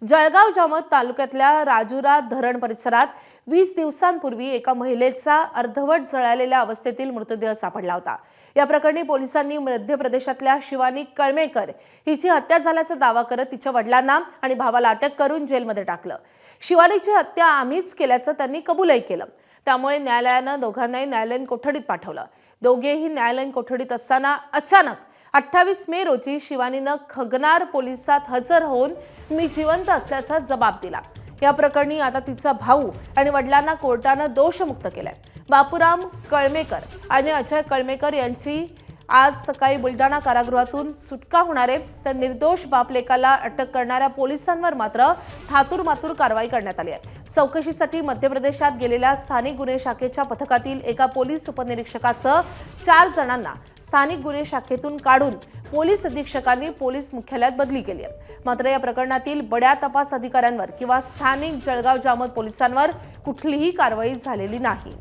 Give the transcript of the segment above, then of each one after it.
जळगाव जामोद तालुक्यातल्या राजुरा धरण परिसरात 20 दिवसांपूर्वी एका महिलेचा अर्धवट जळालेल्या अवस्थेतील मृतदेह सापडला होता। या प्रकरणी पोलिसांनी मध्य प्रदेशातल्या शिवानी कळमेकर हिची हत्या झाल्याचा दावा करत तिच्या वडिलांना आणि भावाला अटक करून जेलमध्ये टाकलं। शिवानीची हत्या आम्हीच केल्याचं त्यांनी कबूलही केलं। त्यामुळे न्यायालयानं दोघांनाही न्यायालयीन कोठडीत पाठवलं। दोघेही न्यायालयीन कोठडीत असताना अचानक 28 मे रोजी शिवानीनं खगनार पोलिसात हजर होऊन मी जिवंत असल्याचा जबाब दिला। या प्रकरणी आता तिचा भाऊ आणि वडिलांना कोर्टानं दोषमुक्त केलंय। बापूराम कळमेकर आणि अजय कळमेकर यांची आज सकाळी बुलढाणा कारागृहातून सुटका होणार आहे, तर निर्दोष बापलेकाला अटक करणाऱ्या पोलिसांवर मात्र ठातूरमातूर कारवाई करण्यात आली आहे। चौकशीसाठी मध्य प्रदेशात गेलेल्या स्थानिक गुन्हे शाखेच्या पथकातील एका पोलीस उपनिरीक्षकासह 4 जणांना स्थानिक गुन्हे शाखेतून काढून पोलीस अधीक्षकांनी पोलीस मुख्यालयात बदली केली आहे। मात्र या प्रकरणातील बड्या तपास अधिकाऱ्यांवर किंवा स्थानिक जळगाव जामोद पोलिसांवर कुठलीही कारवाई झालेली नाही।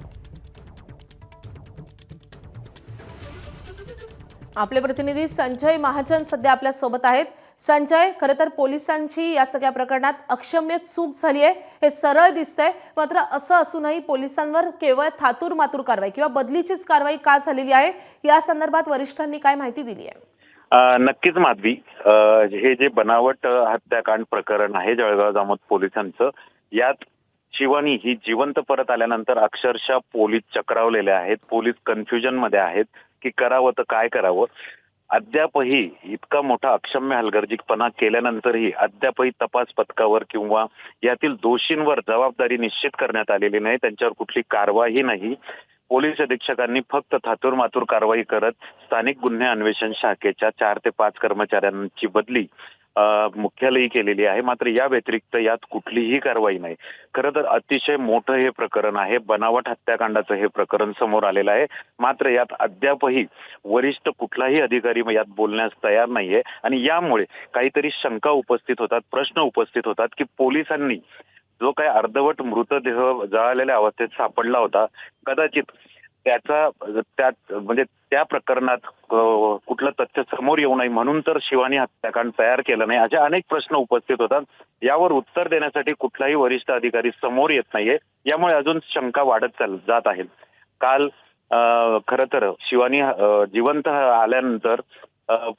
आपले प्रतिनिधी संजय महाजन सध्या आपल्या सोबत आहेत। संजय, खरं तर पोलिसांची या सगळ्या प्रकरणात अक्षम्य चूक झाली आहे हे सरळ दिसतंय, मात्र असं असूनही पोलिसांवर केवळ थातूरमातूर कारवाई किंवा बदलीचीच कारवाई का झालेली आहे, या संदर्भात वरिष्ठांनी काय माहिती दिली आहे? नक्कीच माधवी, हे जे बनावट हत्याकांड प्रकरण आहे जळगाव जामोद पोलिसांचं, यात शिवानी ही जिवंत परत आल्यानंतर अक्षरशः पोलीस चक्रावलेले आहेत। पोलीस कन्फ्युजन मध्ये आहेत की करावं तर काय करावं। अद्यापही इतका मोठा अक्षम्य हलगर्जीपणा केल्यानंतरही अद्यापही तपास पथकावर किंवा यातील दोषींवर जबाबदारी निश्चित करण्यात आलेली नाही, त्यांच्यावर कुठली कारवाई नाही। पोलीस अधीक्षकांनी फक्त थातूरमातूर कारवाई करत स्थानिक गुन्हे अन्वेषण शाखेच्या 4 ते 5 कर्मचाऱ्यांची बदली मुख्यालयी केलेली आहे। मात्र या व्यतिरिक्त यात कुठलीही कारवाई नाही। खरं तर अतिशय मोठं हे प्रकरण आहे, बनावट हत्याकांडाचं हे प्रकरण समोर आलेलं आहे। मात्र यात अद्यापही वरिष्ठ कुठलाही अधिकारी यात बोलण्यास तयार नाहीये आणि यामुळे काहीतरी शंका उपस्थित होतात, प्रश्न उपस्थित होतात की पोलिसांनी जो काही अर्धवट मृतदेह जळालेल्या अवस्थेत सापडला होता, कदाचित त्या प्रकरणात कुठलं तथ्य समोर येऊ नये म्हणून तर शिवानी हत्याकांड तयार केलं नाही, असे अनेक प्रश्न उपस्थित होतात। यावर उत्तर देण्यासाठी कुठलाही वरिष्ठ अधिकारी समोर येत नाहीये, यामुळे अजून शंका वाढत जात आहे। काल खरं तर शिवानी जिवंत आल्यानंतर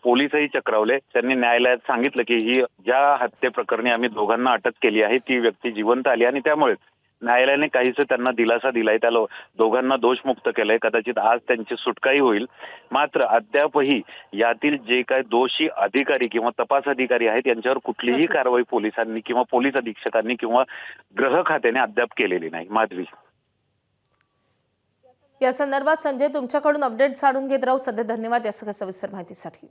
पोलीसही चक्रावले। त्यांनी न्यायालयात सांगितलं की ही ज्या हत्येप्रकरणी आम्ही दोघांना अटक केली आहे ती व्यक्ती जिवंत आली आणि त्यामुळे न्यायालयाने काहीसं त्यांना दिलासा दिलाय, त्या दोघांना दोषमुक्त केलंय। कदाचित आज त्यांची सुटकाही होईल। मात्र अद्यापही यातील जे काही दोषी अधिकारी किंवा तपास अधिकारी आहेत यांच्यावर कुठलीही कारवाई पोलिसांनी किंवा पोलीस अधीक्षकांनी किंवा गृह खात्याने अद्याप केलेली नाही। माधवी, या संदर्भात संजय तुमच्याकडून अपडेट जाणून घेत राहू। सध्या धन्यवाद या सगळ्या सविस्तर माहितीसाठी।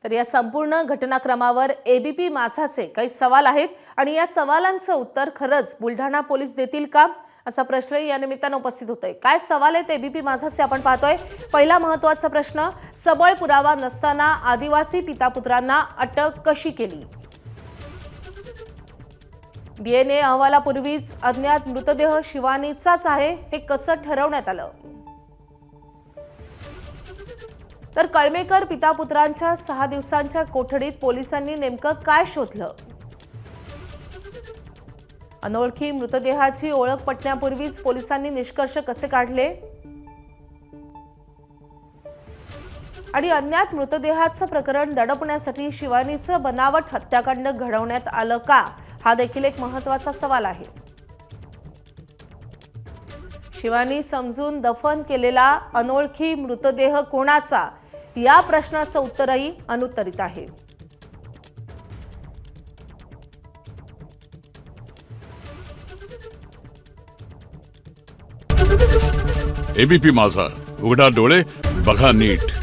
तर या संपूर्ण घटनाक्रमावर एबीपी माझाचे काही सवाल आहेत आणि या सवालांचं उत्तर खरंच बुलढाणा पोलीस देतील का, असा प्रश्नही या निमित्तानं उपस्थित होतोय। काय सवाल आहेत एबीपी माझाचे आपण पाहतोय। पहिला महत्त्वाचा प्रश्न, सबळ पुरावा नसताना आदिवासी पितापुत्रांना अटक कशी केली? डीएनए अहवालापूर्वीच अज्ञात मृतदेह शिवानीचाच आहे हे कसं ठरवण्यात आलं? तर कळमेकर पितापुत्रांच्या 6 दिवसांच्या कोठडीत पोलिसांनी नेमकं काय शोधलं? अनोळखी मृतदेहाची ओळख पटण्यापूर्वीच पोलिसांनी निष्कर्ष कसे काढले? आणि अज्ञात मृतदेहाचं प्रकरण दडपण्यासाठी शिवानीचं बनावट हत्याकांड घडवण्यात आलं का, हा देखील एक महत्त्वाचा सवाल आहे। शिवानी समजून दफन केलेला अनोळखी मृतदेह कोणाचा, या प्रश्नाचं उत्तरही अनुत्तरित आहे। एबीपी माझा, उघडा डोळे बघा नीट।